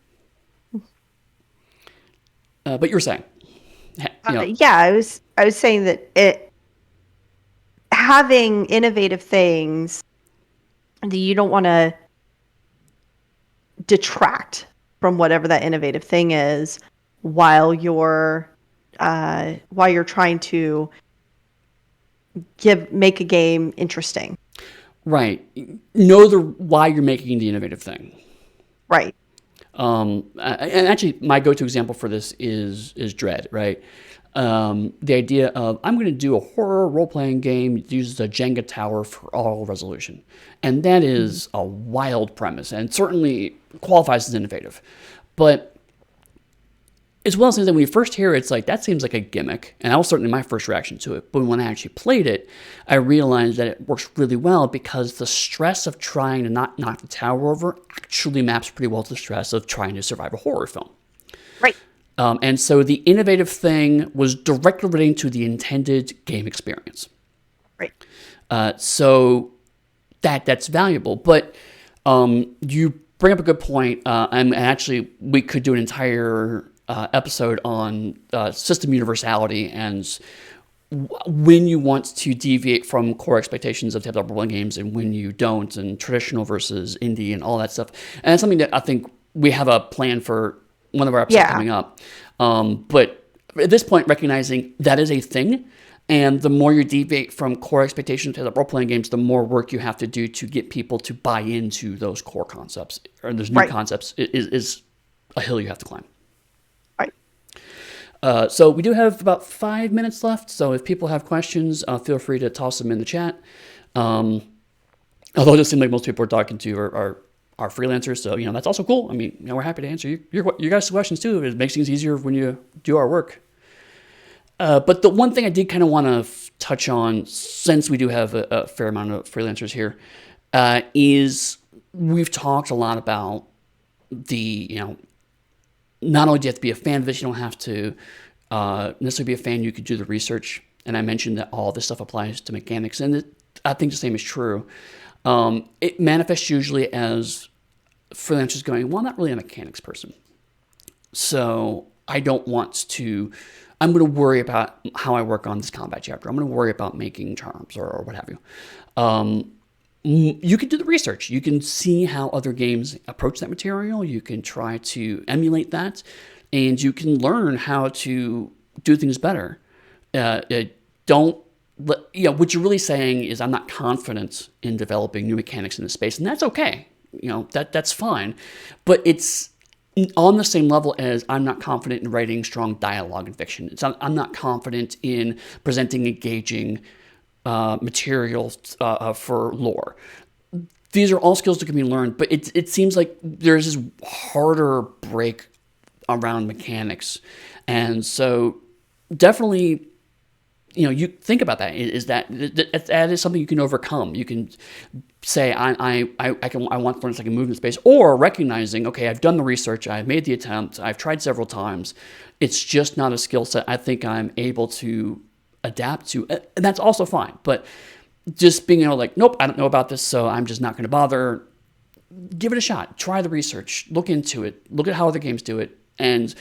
Speaker 1: But you were saying,
Speaker 2: yeah, I was saying that having innovative things that you don't want to detract from whatever that innovative thing is while you're trying to make a game interesting.
Speaker 1: Right. Know why you're making the innovative thing.
Speaker 2: Right.
Speaker 1: And actually, my go-to example for this is Dread, right? The idea of, I'm going to do a horror role-playing game that uses a Jenga tower for all resolution. And that is a wild premise, and certainly qualifies as innovative. But it's one of those things that when you first hear it, it's like, that seems like a gimmick. And that was certainly my first reaction to it. But when I actually played it, I realized that it works really well because the stress of trying to not knock the tower over actually maps pretty well to the stress of trying to survive a horror film.
Speaker 2: Right.
Speaker 1: And so the innovative thing was directly relating to the intended game experience.
Speaker 2: Right.
Speaker 1: So that's valuable. But you bring up a good point. And actually, we could do an entire episode on system universality and when you want to deviate from core expectations of tabletop role-playing games and when you don't, and traditional versus indie and all that stuff. And it's something that I think we have a plan for one of our episodes coming up. But at this point, recognizing that is a thing, And the more you deviate from core expectations to the role-playing games, the more work you have to do to get people to buy into those core concepts or those new concepts is a hill you have to climb.
Speaker 2: Right.
Speaker 1: So we do have about 5 minutes left. So if people have questions, feel free to toss them in the chat. Although it does seem like most people we're talking to are freelancers, so that's also cool. I mean, we're happy to answer your guys' questions too. It makes things easier when you do our work. But the one thing I did kind of want to touch on, since we do have a fair amount of freelancers here, is we've talked a lot about not only do you have to be a fan of this, you don't have to necessarily be a fan. You could do the research, and I mentioned that all this stuff applies to mechanics, and I think the same is true. It manifests usually as freelancers going, well, I'm not really a mechanics person, so I don't want to. I'm going to worry about how I work on this combat chapter. I'm going to worry about making charms or what have you. You can do the research. You can see how other games approach that material. You can try to emulate that, and you can learn how to do things better. What you're really saying is, I'm not confident in developing new mechanics in this space, and that's okay. That's fine, but it's on the same level as I'm not confident in writing strong dialogue in fiction. I'm not confident in presenting engaging materials for lore. These are all skills that can be learned, but it seems like there's this harder break around mechanics. And so definitely, you think about that. Is that is something you can overcome. You can say, I want to learn so I can move in space, or recognizing, okay, I've done the research, I've made the attempt, I've tried several times. It's just not a skill set I think I'm able to adapt to, and that's also fine. But just being nope, I don't know about this, so I'm just not going to bother. Give it a shot. Try the research. Look into it. Look at how other games do it, and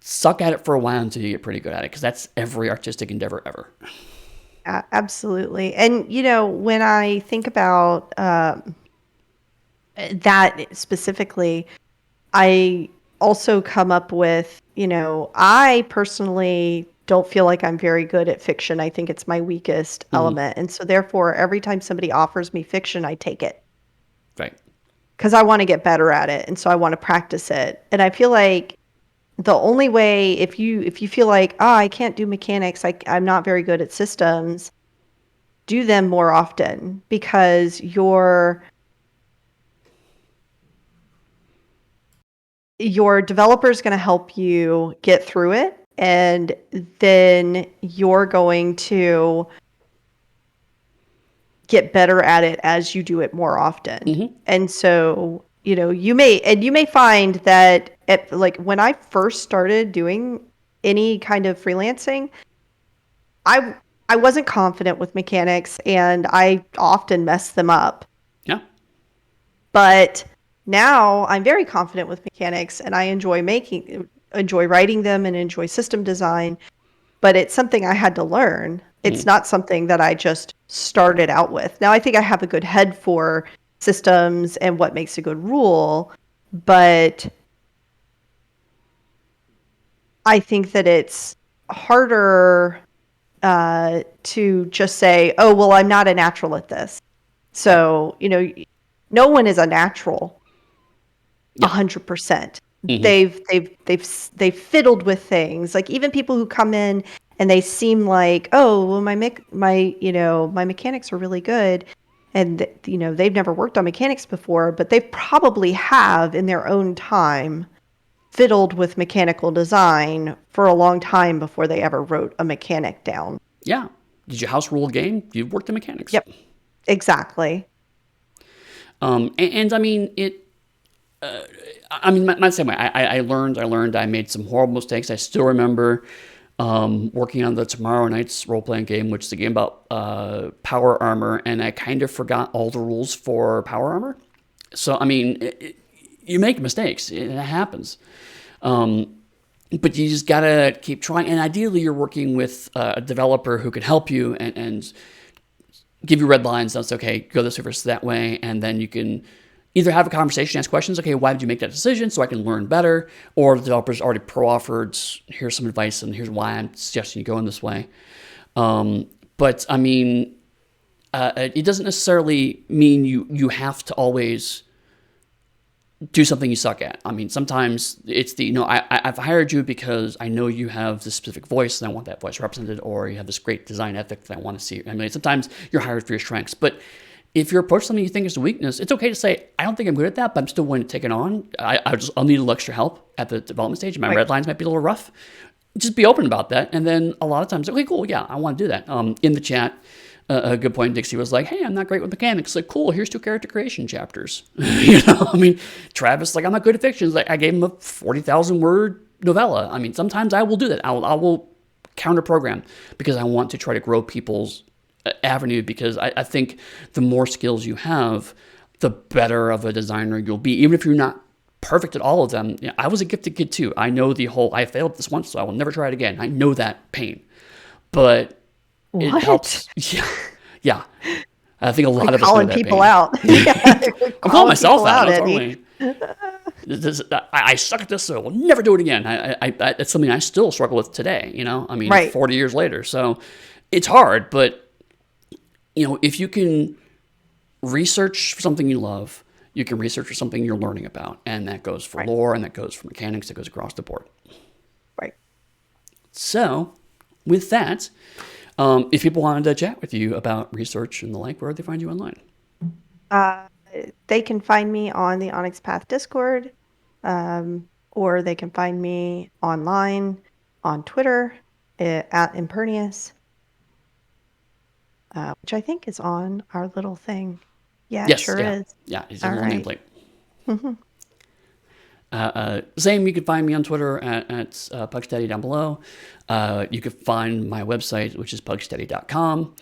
Speaker 1: suck at it for a while until you get pretty good at it, because that's every artistic endeavor ever.
Speaker 2: Absolutely. And, when I think about that specifically, I also come up with, I personally don't feel like I'm very good at fiction. I think it's my weakest element. And so therefore, every time somebody offers me fiction, I take it.
Speaker 1: Right.
Speaker 2: Because I want to get better at it. And so I want to practice it. And I feel like the only way, if you feel like, I can't do mechanics, I'm not very good at systems, do them more often, because your developer is going to help you get through it, and then you're going to get better at it as you do it more often. And so you may find that when I first started doing any kind of freelancing, I wasn't confident with mechanics, and I often messed them up.
Speaker 1: Yeah.
Speaker 2: But now I'm very confident with mechanics, and I enjoy writing them and enjoy system design. But it's something I had to learn. It's not something that I just started out with. Now I think I have a good head for systems and what makes a good rule, but I think that it's harder to just say, oh, well, I'm not a natural at this. So, no one is a natural 100%. They've fiddled with things. Like, even people who come in and they seem like, oh, well, my mechanics are really good, and they've never worked on mechanics before, but they probably have in their own time fiddled with mechanical design for a long time before they ever wrote a mechanic down.
Speaker 1: Yeah. Did you house rule a game? You've worked in mechanics.
Speaker 2: Yep. Exactly.
Speaker 1: And I mean, my same way. I learned. I made some horrible mistakes. I still remember working on the Tomorrow Night's role-playing game, which is a game about power armor, and I kind of forgot all the rules for power armor. So, I mean, you make mistakes. It happens. But you just got to keep trying. And ideally, you're working with a developer who can help you and give you red lines. That's okay, go this way versus that way. And then you can either have a conversation, ask questions. Okay, why did you make that decision so I can learn better? Or the developer's already pro-offered, here's some advice and here's why I'm suggesting you go in this way. But I mean, it doesn't necessarily mean you have to always do something you suck at. I mean, sometimes it's I've hired you because I know you have this specific voice and I want that voice represented, or you have this great design ethic that I want to see. I mean, sometimes you're hired for your strengths, but if you approach something you think is a weakness, it's okay to say, I don't think I'm good at that, but I'm still willing to take it on. I'll need a little extra help at the development stage. My red lines might be a little rough. Just be open about that. And then a lot of times, okay, cool, yeah, I want to do that. In the chat, a good point, Dixie was like, hey, I'm not great with mechanics. Like, cool, here's 2 character creation chapters. I mean, Travis, like, I'm not good at fiction. Like, I gave him a 40,000 word novella. I mean, sometimes I will do that. I will counter program because I want to try to grow people's avenue, because I think the more skills you have, the better of a designer you'll be, even if you're not perfect at all of them. I was a gifted kid too. I know the whole, I failed this once, so I will never try it again. I know that pain, but it helps. Yeah. I think a lot of us
Speaker 2: calling
Speaker 1: know that
Speaker 2: people
Speaker 1: pain.
Speaker 2: out.
Speaker 1: I'm calling myself out.
Speaker 2: Eddy.
Speaker 1: I suck at this, so we'll never do it again. It's something I still struggle with today. I mean, 40 years later. So it's hard, but if you can research for something you love, you can research for something you're learning about. And that goes for lore, and that goes for mechanics, that goes across the board.
Speaker 2: Right.
Speaker 1: So with that, if people wanted to chat with you about research and the like, where do they find you online?
Speaker 2: They can find me on the Onyx Path Discord, or they can find me online on Twitter at Impernius. Which I think is on our little thing. Yeah,
Speaker 1: yes,
Speaker 2: it sure is.
Speaker 1: Yeah, it's a little nameplate.
Speaker 2: Mm-hmm.
Speaker 1: Same, you can find me on Twitter at Pugsteady down below. You can find my website, which is pugsteady.com.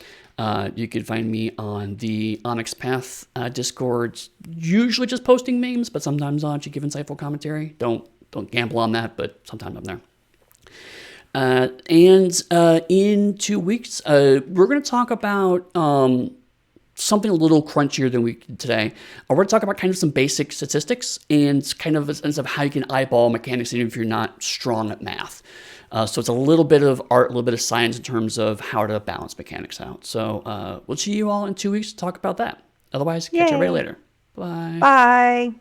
Speaker 1: You can find me on the Onyx Path Discord, usually just posting memes, but sometimes I'll actually give insightful commentary. Don't gamble on that, but sometimes I'm there. And in 2 weeks, we're going to talk about something a little crunchier than we did today. We're going to talk about kind of some basic statistics and kind of a sense of how you can eyeball mechanics even if you're not strong at math. So it's a little bit of art, a little bit of science in terms of how to balance mechanics out. So we'll see you all in 2 weeks to talk about that. Otherwise, catch everybody later. Bye.
Speaker 2: Bye.